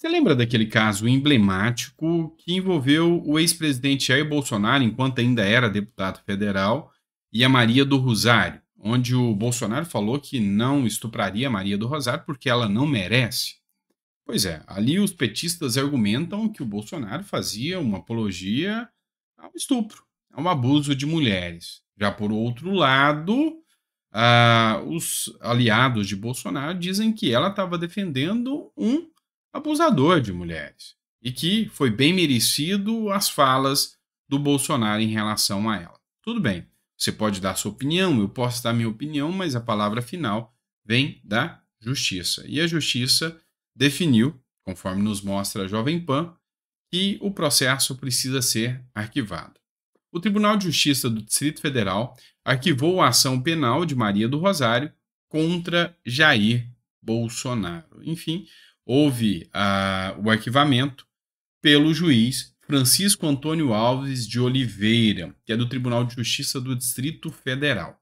Você lembra daquele caso emblemático que envolveu o ex-presidente Jair Bolsonaro, enquanto ainda era deputado federal, e a Maria do Rosário, onde o Bolsonaro falou que não estupraria a Maria do Rosário porque ela não merece? Pois é, ali os petistas argumentam que o Bolsonaro fazia uma apologia ao estupro, ao abuso de mulheres. Já por outro lado, os aliados de Bolsonaro dizem que ela estava defendendo um abusador de mulheres e que foi bem merecido as falas do Bolsonaro em relação a ela. Tudo bem, você pode dar sua opinião, eu posso dar minha opinião, mas a palavra final vem da justiça. E a justiça definiu, conforme nos mostra a Jovem Pan, que o processo precisa ser arquivado. O Tribunal de Justiça do Distrito Federal arquivou a ação penal de Maria do Rosário contra Jair Bolsonaro. Enfim, houve o arquivamento pelo juiz Francisco Antônio Alves de Oliveira, que é do Tribunal de Justiça do Distrito Federal.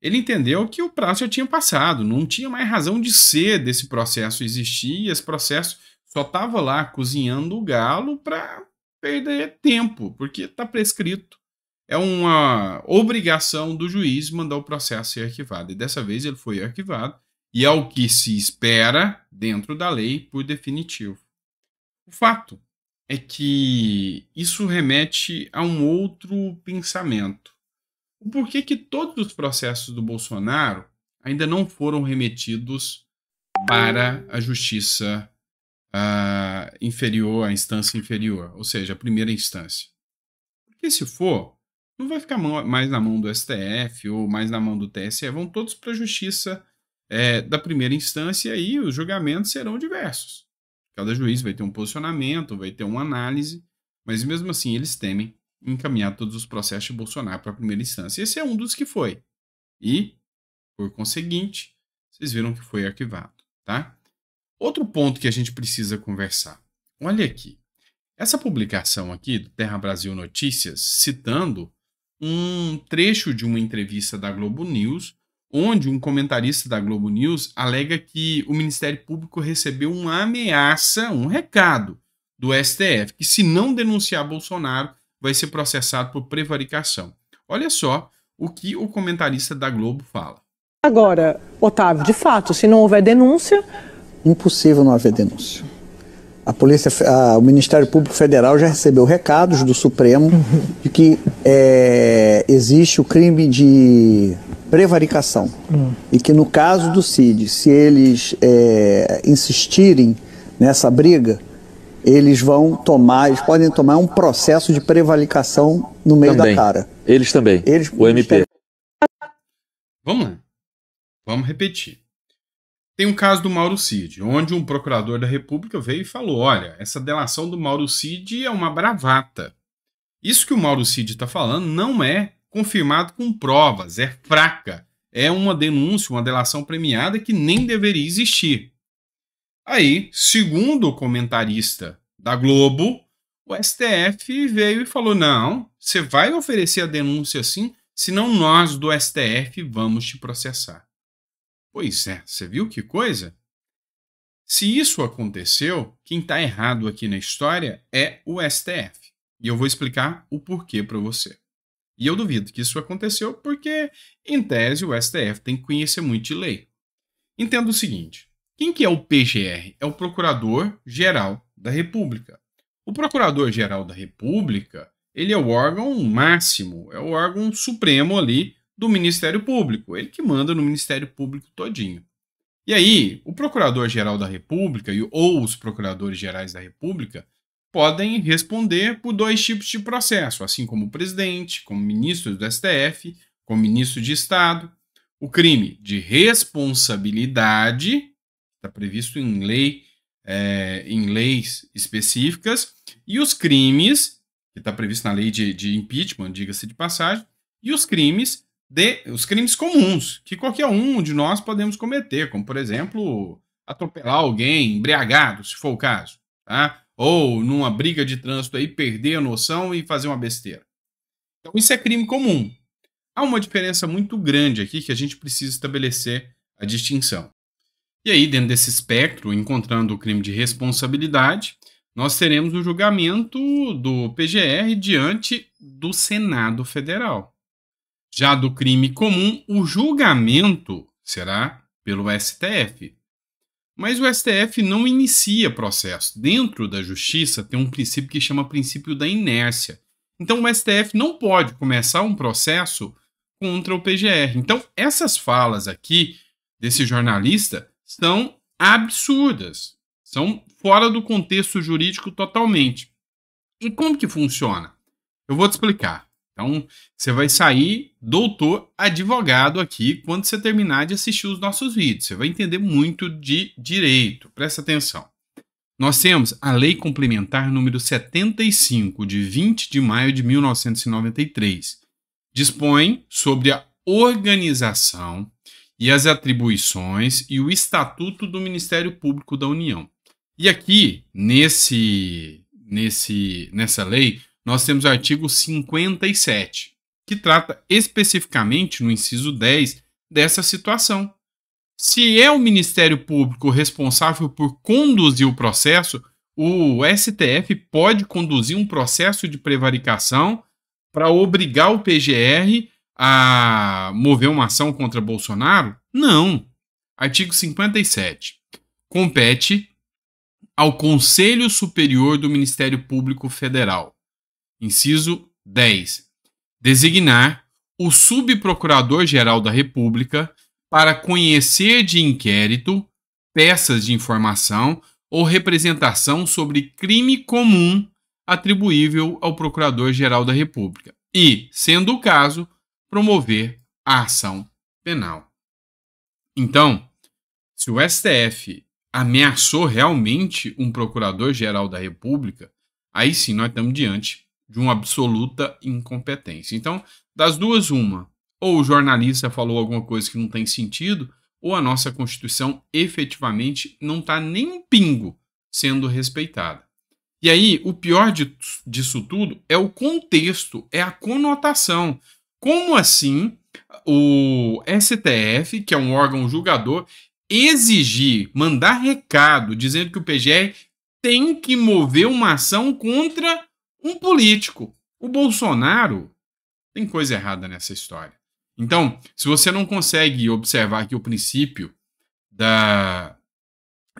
Ele entendeu que o prazo já tinha passado, não tinha mais razão de ser desse processo existir, e esse processo só estava lá cozinhando o galo para perder tempo, porque está prescrito. É uma obrigação do juiz mandar o processo ser arquivado. E dessa vez ele foi arquivado, e é o que se espera dentro da lei por definitivo. O fato é que isso remete a um outro pensamento. O porquê que todos os processos do Bolsonaro ainda não foram remetidos para a justiça inferior, a instância inferior, ou seja, a primeira instância. Porque se for, não vai ficar mais na mão do STF ou mais na mão do TSE, vão todos para a justiça da primeira instância e aí os julgamentos serão diversos. Cada juiz vai ter um posicionamento, vai ter uma análise, mas mesmo assim eles temem encaminhar todos os processos de Bolsonaro para a primeira instância. Esse é um dos que foi. E, por conseguinte, vocês viram que foi arquivado, tá? Outro ponto que a gente precisa conversar. Olha aqui. Essa publicação aqui do Terra Brasil Notícias, citando um trecho de uma entrevista da Globo News, onde um comentarista da Globo News alega que o Ministério Público recebeu uma ameaça, um recado do STF, que se não denunciar Bolsonaro, vai ser processado por prevaricação. Olha só o que o comentarista da Globo fala. Agora, Otávio, de fato, se não houver denúncia... Impossível não haver denúncia. O Ministério Público Federal já recebeu recados do Supremo de que existe o crime de prevaricação. E que no caso do Cid, se eles insistirem nessa briga, eles podem tomar um processo de prevaricação no meio da cara. Eles também, o MP. Vamos lá, vamos repetir. Tem um caso do Mauro Cid, onde um procurador da República veio e falou, olha, essa delação do Mauro Cid é uma bravata. Isso que o Mauro Cid está falando não é confirmado com provas, é fraca. É uma denúncia, uma delação premiada que nem deveria existir. Aí, segundo o comentarista da Globo, o STF veio e falou, não, você vai oferecer a denúncia sim, senão nós do STF vamos te processar. Pois é, você viu que coisa? Se isso aconteceu, quem está errado aqui na história é o STF. E eu vou explicar o porquê para você. E eu duvido que isso aconteceu porque, em tese, o STF tem que conhecer muito de lei. Entenda o seguinte, quem que é o PGR? É o Procurador-Geral da República. O Procurador-Geral da República, ele é o órgão máximo, é o órgão supremo ali do Ministério Público, ele que manda no Ministério Público todinho. E aí, o Procurador-Geral da República ou os Procuradores Gerais da República podem responder por dois tipos de processo, assim como o presidente, como ministro do STF, como ministro de Estado. O crime de responsabilidade, está previsto em lei, em leis específicas, e os crimes, que está previsto na lei de impeachment, diga-se de passagem, e os crimes comuns, que qualquer um de nós podemos cometer, como, por exemplo, atropelar alguém embriagado, se for o caso, tá? Ou numa briga de trânsito aí, perder a noção e fazer uma besteira. Então, isso é crime comum. Há uma diferença muito grande aqui que a gente precisa estabelecer a distinção. E aí, dentro desse espectro, encontrando o crime de responsabilidade, nós teremos o julgamento do PGR diante do Senado Federal. Já do crime comum, o julgamento será pelo STF. Mas o STF não inicia processo. Dentro da justiça tem um princípio que chama princípio da inércia. Então o STF não pode começar um processo contra o PGR. Então essas falas aqui desse jornalista são absurdas. São fora do contexto jurídico totalmente. E como que funciona? Eu vou te explicar. Então, você vai sair doutor advogado aqui quando você terminar de assistir os nossos vídeos. Você vai entender muito de direito. Presta atenção. Nós temos a Lei Complementar número 75, de 20 de maio de 1993. Dispõe sobre a organização e as atribuições e o Estatuto do Ministério Público da União. E aqui, nessa lei, nós temos o artigo 57, que trata especificamente, no inciso 10, dessa situação. Se é o Ministério Público responsável por conduzir o processo, o STF pode conduzir um processo de prevaricação para obrigar o PGR a mover uma ação contra Bolsonaro? Não. Artigo 57. Compete ao Conselho Superior do Ministério Público Federal. Inciso 10. Designar o Subprocurador-Geral da República para conhecer de inquérito, peças de informação ou representação sobre crime comum atribuível ao Procurador-Geral da República e, sendo o caso, promover a ação penal. Então, se o STF ameaçou realmente um Procurador-Geral da República, aí sim nós estamos diante de uma absoluta incompetência. Então, das duas, uma. Ou o jornalista falou alguma coisa que não tem sentido, ou a nossa Constituição efetivamente não está nem um pingo sendo respeitada. E aí, o pior disso tudo é o contexto, é a conotação. Como assim o STF, que é um órgão julgador, exigir, mandar recado dizendo que o PGR tem que mover uma ação contra um político? O Bolsonaro tem coisa errada nessa história. Então, se você não consegue observar que o princípio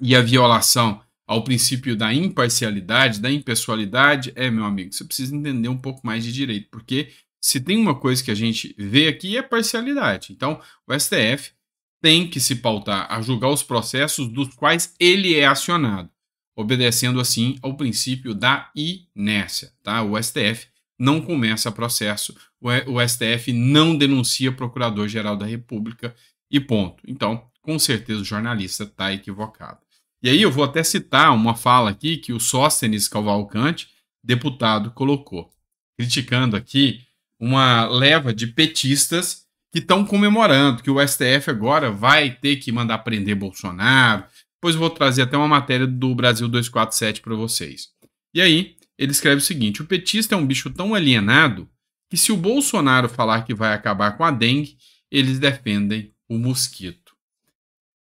e a violação ao princípio da imparcialidade, da impessoalidade, meu amigo, você precisa entender um pouco mais de direito, porque se tem uma coisa que a gente vê aqui é parcialidade. Então, o STF tem que se pautar a julgar os processos dos quais ele é acionado, obedecendo assim ao princípio da inércia, tá? O STF não começa processo, o STF não denuncia Procurador-Geral da República e ponto. Então, com certeza o jornalista está equivocado. E aí eu vou até citar uma fala aqui que o Sóstenes Cavalcante, deputado, colocou, criticando aqui uma leva de petistas que estão comemorando que o STF agora vai ter que mandar prender Bolsonaro. Depois eu vou trazer até uma matéria do Brasil 247 para vocês. E aí, ele escreve o seguinte: o petista é um bicho tão alienado que se o Bolsonaro falar que vai acabar com a dengue, eles defendem o mosquito.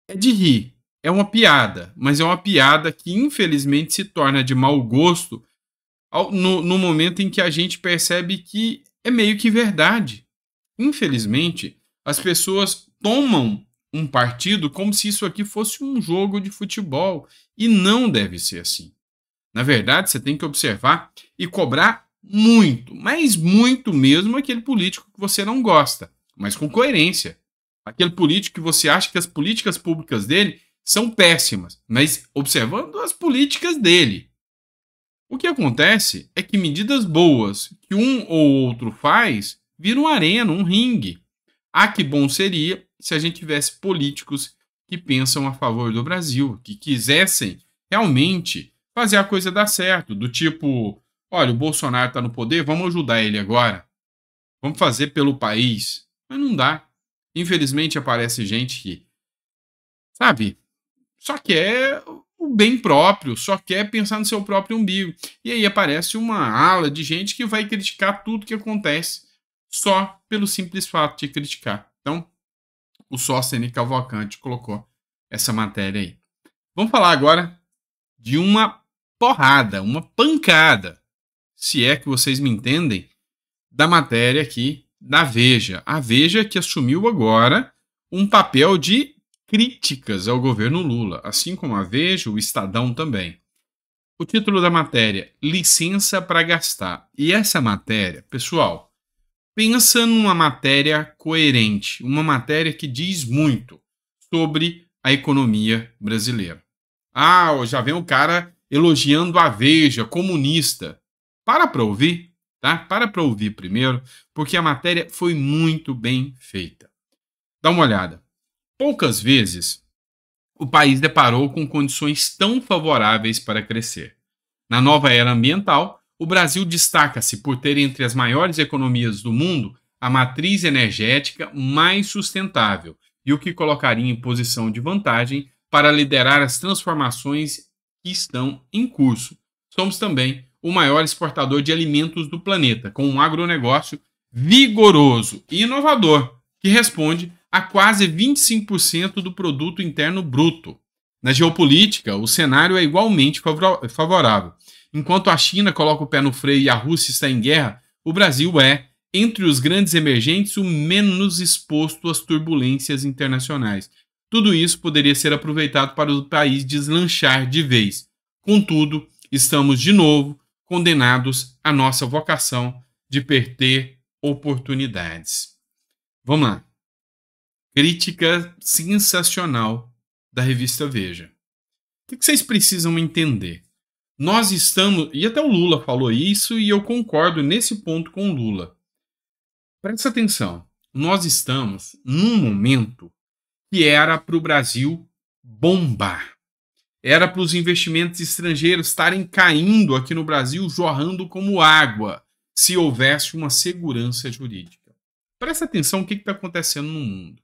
É de rir, é uma piada, mas é uma piada que infelizmente se torna de mau gosto no momento em que a gente percebe que é meio que verdade. Infelizmente, as pessoas tomam um partido como se isso aqui fosse um jogo de futebol, e não deve ser assim. Na verdade, você tem que observar e cobrar muito, mas muito mesmo, aquele político que você não gosta, mas com coerência. Aquele político que você acha que as políticas públicas dele são péssimas, mas observando as políticas dele. O que acontece é que medidas boas que um ou outro faz viram uma arena, um ringue. Que bom seria se a gente tivesse políticos que pensam a favor do Brasil, que quisessem realmente fazer a coisa dar certo, do tipo, olha, o Bolsonaro está no poder, vamos ajudar ele agora, vamos fazer pelo país. Mas não dá. Infelizmente aparece gente que, sabe, só quer o bem próprio, só quer pensar no seu próprio umbigo. E aí aparece uma ala de gente que vai criticar tudo que acontece só pelo simples fato de criticar. Então, o Sóstenes Cavalcante colocou essa matéria aí. Vamos falar agora de uma porrada, uma pancada, se é que vocês me entendem, da matéria aqui da Veja. A Veja que assumiu agora um papel de críticas ao governo Lula, assim como a Veja, o Estadão também. O título da matéria, licença para gastar. E essa matéria, pessoal, pensa numa matéria coerente, uma matéria que diz muito sobre a economia brasileira. Ah, já vem o cara elogiando a Veja, comunista. Para ouvir, tá? Para ouvir primeiro, porque a matéria foi muito bem feita. Dá uma olhada. Poucas vezes o país deparou com condições tão favoráveis para crescer. Na nova era ambiental, o Brasil destaca-se por ter entre as maiores economias do mundo a matriz energética mais sustentável e o que colocaria em posição de vantagem para liderar as transformações que estão em curso. Somos também o maior exportador de alimentos do planeta, com um agronegócio vigoroso e inovador, que responde a quase 25% do produto interno bruto. Na geopolítica, o cenário é igualmente favorável. Enquanto a China coloca o pé no freio e a Rússia está em guerra, o Brasil é, entre os grandes emergentes, o menos exposto às turbulências internacionais. Tudo isso poderia ser aproveitado para o país deslanchar de vez. Contudo, estamos de novo condenados à nossa vocação de perder oportunidades. Vamos lá. Crítica sensacional da revista Veja. O que vocês precisam entender? Nós estamos, e até o Lula falou isso, e eu concordo nesse ponto com o Lula. Presta atenção, nós estamos num momento que era para o Brasil bombar. Era para os investimentos estrangeiros estarem caindo aqui no Brasil, jorrando como água, se houvesse uma segurança jurídica. Presta atenção o que está acontecendo no mundo.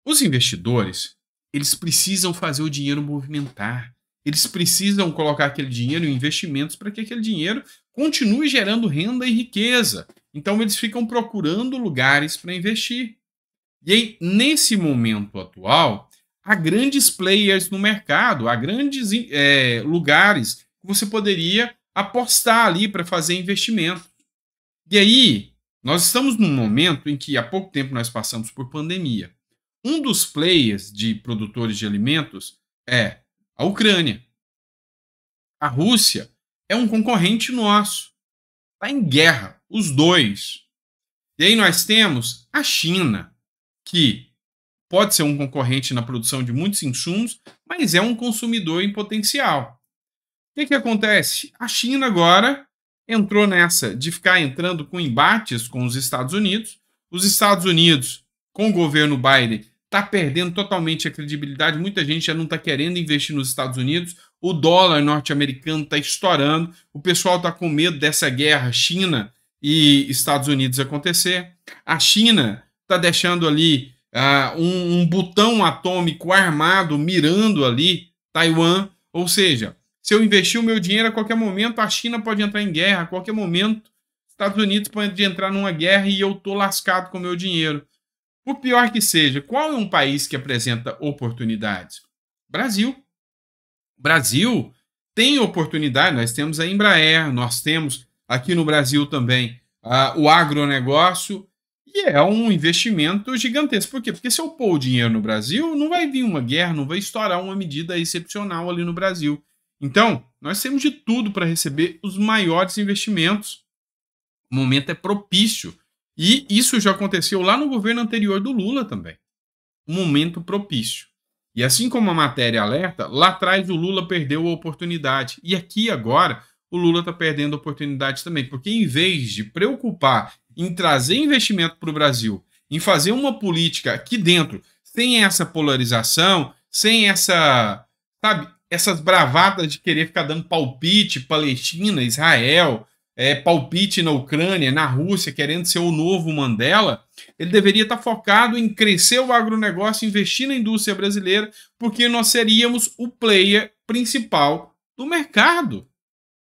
Os investidores, eles precisam fazer o dinheiro movimentar. Eles precisam colocar aquele dinheiro em investimentos para que aquele dinheiro continue gerando renda e riqueza. Então, eles ficam procurando lugares para investir. E aí, nesse momento atual, há grandes players no mercado, há grandes lugares que você poderia apostar ali para fazer investimento. E aí, nós estamos num momento em que há pouco tempo nós passamos por pandemia. Um dos players de produtores de alimentos é a Ucrânia. A Rússia é um concorrente nosso. Está em guerra, os dois. E aí nós temos a China, que pode ser um concorrente na produção de muitos insumos, mas é um consumidor em potencial. O que acontece? A China agora entrou nessa de ficar entrando com embates com os Estados Unidos. Os Estados Unidos, com o governo Biden, está perdendo totalmente a credibilidade. Muita gente já não está querendo investir nos Estados Unidos. O dólar norte-americano está estourando. O pessoal está com medo dessa guerra China e Estados Unidos acontecer. A China está deixando ali um botão atômico armado mirando ali Taiwan. Ou seja, se eu investir o meu dinheiro a qualquer momento, a China pode entrar em guerra. A qualquer momento, os Estados Unidos podem entrar numa guerra e eu estou lascado com o meu dinheiro. Por pior que seja, qual é um país que apresenta oportunidades? Brasil. Brasil tem oportunidade, nós temos a Embraer, nós temos aqui no Brasil também o agronegócio, e é um investimento gigantesco. Por quê? Porque se eu pôr o dinheiro no Brasil, não vai vir uma guerra, não vai estourar uma medida excepcional ali no Brasil. Então, nós temos de tudo para receber os maiores investimentos. O momento é propício. E isso já aconteceu lá no governo anterior do Lula também. Um momento propício. E assim como a matéria alerta, lá atrás o Lula perdeu a oportunidade. E aqui agora o Lula está perdendo a oportunidade também. Porque em vez de preocupar em trazer investimento para o Brasil, em fazer uma política aqui dentro, sem essa polarização, sem essas bravatas de querer ficar dando palpite, Palestina, Israel, palpite na Ucrânia, na Rússia, querendo ser o novo Mandela, ele deveria estar focado em crescer o agronegócio, investir na indústria brasileira, porque nós seríamos o player principal do mercado.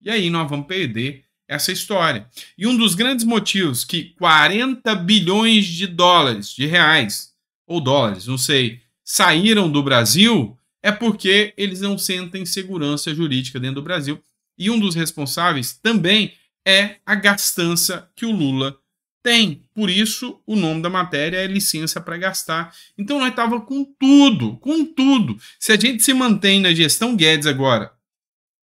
E aí nós vamos perder essa história. E um dos grandes motivos que 40 bilhões de reais, ou dólares, não sei, saíram do Brasil é porque eles não sentem segurança jurídica dentro do Brasil. E um dos responsáveis também é a gastança que o Lula tem. Por isso, o nome da matéria é licença para gastar. Então, nós estávamos com tudo, com tudo. Se a gente se mantém na gestão Guedes agora,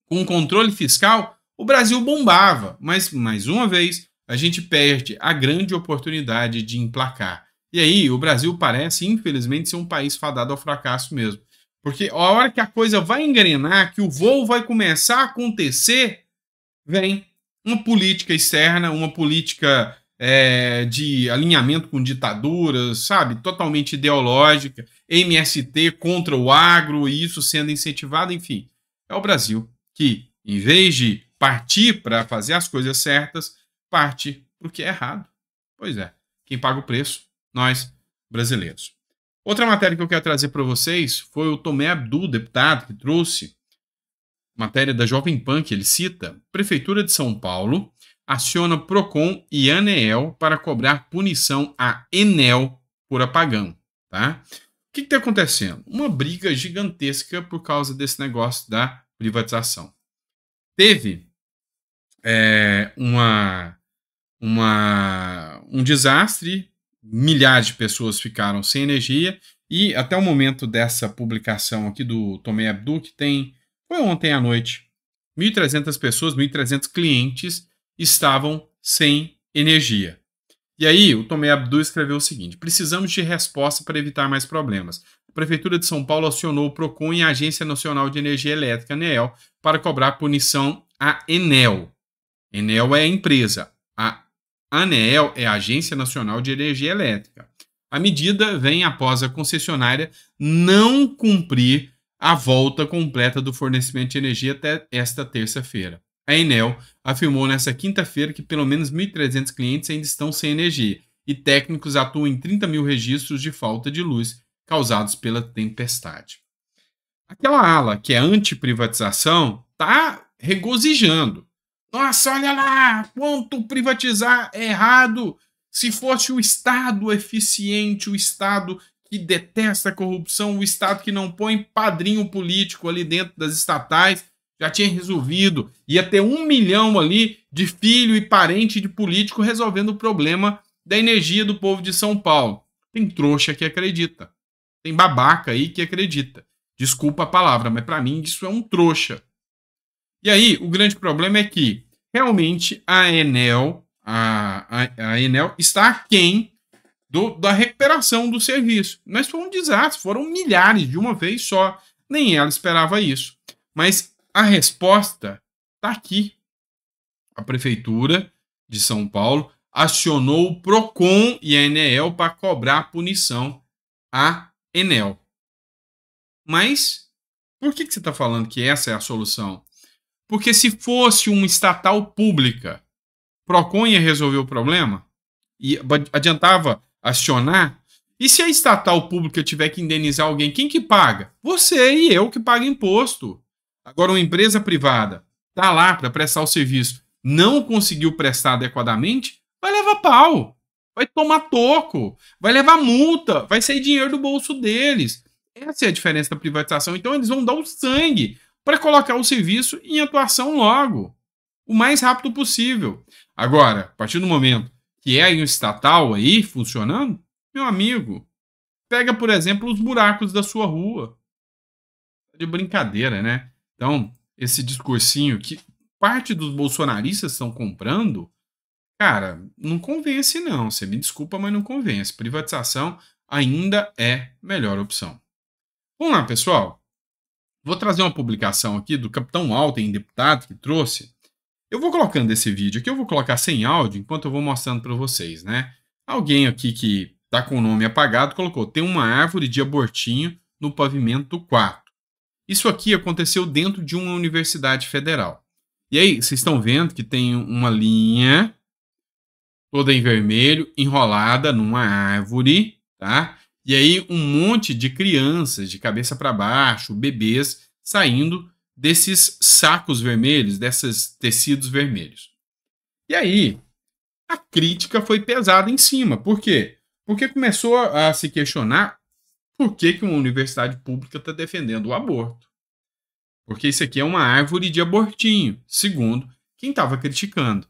com controle fiscal, o Brasil bombava. Mas, mais uma vez, a gente perde a grande oportunidade de emplacar. E aí, o Brasil parece, infelizmente, ser um país fadado ao fracasso mesmo. Porque a hora que a coisa vai engrenar, que o voo vai começar a acontecer, vem uma política externa, uma política de alinhamento com ditaduras, sabe? Totalmente ideológica, MST contra o agro, e isso sendo incentivado, enfim. É o Brasil que, em vez de partir para fazer as coisas certas, parte para o que é errado. Pois é, quem paga o preço? Nós, brasileiros. Outra matéria que eu quero trazer para vocês foi o Tomé Abdul, deputado, que trouxe matéria da Jovem Pan, que ele cita: Prefeitura de São Paulo aciona Procon e Aneel para cobrar punição à Enel por apagão. Tá? O que está acontecendo? Uma briga gigantesca por causa desse negócio da privatização. Teve um desastre, milhares de pessoas ficaram sem energia, e até o momento dessa publicação aqui do Tomé Abdul, que foi ontem à noite, 1.300 pessoas, 1.300 clientes estavam sem energia. E aí o Tomé Abdul escreveu o seguinte: precisamos de resposta para evitar mais problemas. A Prefeitura de São Paulo acionou o Procon e a Agência Nacional de Energia Elétrica, ANEEL, para cobrar punição à Enel. Enel é a empresa. A ANEEL é a Agência Nacional de Energia Elétrica. A medida vem após a concessionária não cumprir a volta completa do fornecimento de energia até esta terça-feira. A Enel afirmou nesta quinta-feira que pelo menos 1.300 clientes ainda estão sem energia e técnicos atuam em 30 mil registros de falta de luz causados pela tempestade. Aquela ala que é anti-privatização está regozijando. Nossa, olha lá, quanto privatizar é errado. Se fosse o Estado eficiente, o Estado que detesta a corrupção, o Estado que não põe padrinho político ali dentro das estatais, já tinha resolvido. Ia ter 1 milhão ali de filho e parente de político resolvendo o problema da energia do povo de São Paulo. Tem trouxa que acredita. Tem babaca aí que acredita. Desculpa a palavra, mas para mim isso é um trouxa. E aí, o grande problema é que, realmente, a Enel está aquém da recuperação do serviço. Mas foi um desastre, foram milhares de uma vez só. Nem ela esperava isso. Mas a resposta está aqui. A Prefeitura de São Paulo acionou o Procon e a Enel para cobrar punição à Enel. Mas por que você está falando que essa é a solução? Porque se fosse uma estatal pública, Procon ia resolver o problema? E adiantava acionar? E se a estatal pública tiver que indenizar alguém, quem que paga? Você e eu que paga imposto. Agora, uma empresa privada está lá para prestar o serviço, não conseguiu prestar adequadamente, vai levar pau, vai tomar toco, vai levar multa, vai sair dinheiro do bolso deles. Essa é a diferença da privatização. Então, eles vão dar o sangue para colocar o serviço em atuação logo, o mais rápido possível. Agora, a partir do momento que é um estatal aí funcionando, meu amigo, pega, por exemplo, os buracos da sua rua. De brincadeira, né? Então, esse discursinho que parte dos bolsonaristas estão comprando, cara, não convence não. Você me desculpa, mas não convence. Privatização ainda é melhor opção. Vamos lá, pessoal. Vou trazer uma publicação aqui do Capitão Alten, deputado, que trouxe. Eu vou colocando esse vídeo aqui, eu vou colocar sem áudio, enquanto eu vou mostrando para vocês, né? Alguém aqui que tá com o nome apagado colocou: tem uma árvore de abortinho no pavimento do quarto. Isso aqui aconteceu dentro de uma universidade federal. E aí, vocês estão vendo que tem uma linha toda em vermelho, enrolada numa árvore, tá? E aí um monte de crianças de cabeça para baixo, bebês, saindo desses sacos vermelhos, desses tecidos vermelhos. E aí a crítica foi pesada em cima. Por quê? Porque começou a se questionar por que uma universidade pública está defendendo o aborto. Porque isso aqui é uma árvore de abortinho, segundo quem estava criticando.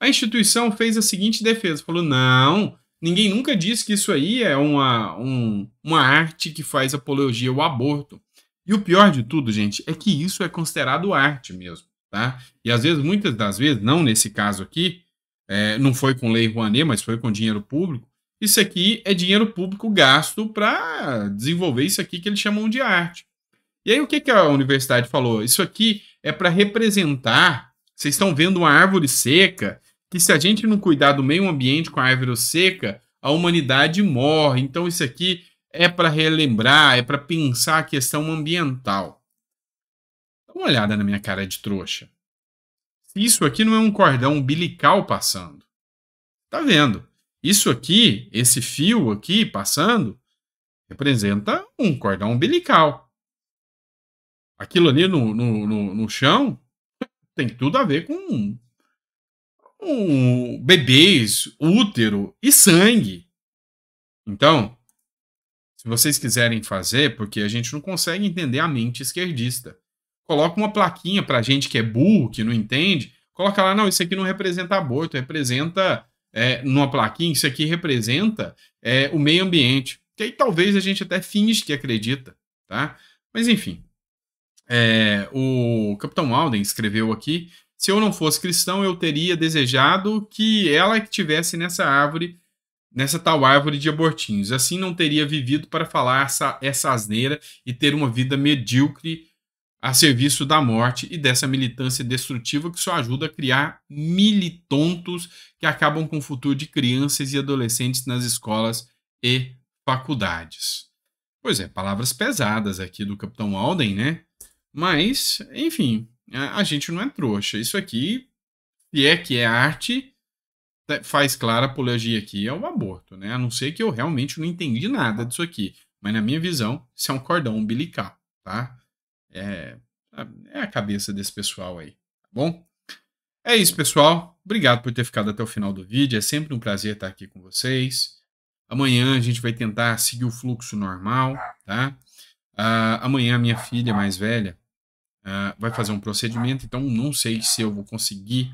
A instituição fez a seguinte defesa, falou, não, ninguém nunca disse que isso aí é uma arte que faz apologia ao aborto. E o pior de tudo, gente, é que isso é considerado arte mesmo, tá? E às vezes, muitas das vezes, não nesse caso aqui, não foi com Lei Rouanet, mas foi com dinheiro público, isso aqui é dinheiro público gasto para desenvolver isso aqui que eles chamam de arte. E aí o que a universidade falou? Isso aqui é para representar, vocês estão vendo uma árvore seca, que se a gente não cuidar do meio ambiente com a árvore seca, a humanidade morre. Então isso aqui é para relembrar, é para pensar a questão ambiental. Dá uma olhada na minha cara de trouxa. Isso aqui não é um cordão umbilical passando. Tá vendo? Isso aqui, esse fio aqui passando, representa um cordão umbilical. Aquilo ali no chão tem tudo a ver com bebês, útero e sangue. Então, se vocês quiserem fazer, porque a gente não consegue entender a mente esquerdista, coloca uma plaquinha pra gente que é burro, que não entende, coloca lá, não, isso aqui não representa aborto, representa, numa plaquinha, isso aqui representa o meio ambiente. Que aí talvez a gente até finge que acredita, tá? Mas enfim, o Capitão Alden escreveu aqui, se eu não fosse cristão, eu teria desejado que ela que tivesse nessa árvore, nessa tal árvore de abortinhos. Assim não teria vivido para falar essa asneira e ter uma vida medíocre a serviço da morte e dessa militância destrutiva que só ajuda a criar militontos que acabam com o futuro de crianças e adolescentes nas escolas e faculdades. Pois é, palavras pesadas aqui do Capitão Alden, né? Mas, enfim, a gente não é trouxa. Isso aqui, se é que é arte, faz clara apologia aqui ao aborto, né? A não ser que eu realmente não entendi nada disso aqui. Mas na minha visão, isso é um cordão umbilical, tá? É a cabeça desse pessoal aí, tá bom? É isso, pessoal. Obrigado por ter ficado até o final do vídeo. É sempre um prazer estar aqui com vocês. Amanhã a gente vai tentar seguir o fluxo normal, tá? Amanhã a minha filha mais velha vai fazer um procedimento, então não sei se eu vou conseguir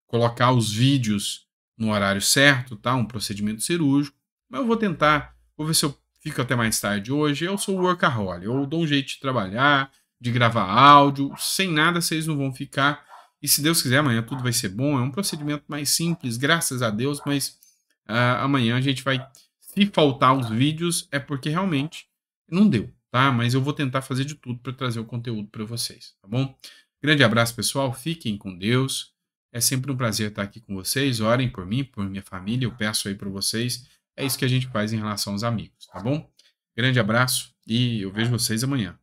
colocar os vídeos no horário certo, tá? Um procedimento cirúrgico, mas eu vou tentar, vou ver se eu fico até mais tarde hoje. Eu sou workaholic, eu dou um jeito de trabalhar, de gravar áudio, sem nada vocês não vão ficar, e se Deus quiser amanhã tudo vai ser bom, é um procedimento mais simples, graças a Deus, mas amanhã a gente vai, se faltar os vídeos, é porque realmente não deu, tá? Mas eu vou tentar fazer de tudo para trazer o conteúdo para vocês, tá bom? Grande abraço, pessoal, fiquem com Deus. É sempre um prazer estar aqui com vocês. Orem por mim, por minha família. Eu peço aí para vocês. É isso que a gente faz em relação aos amigos, tá bom? Grande abraço e eu vejo vocês amanhã.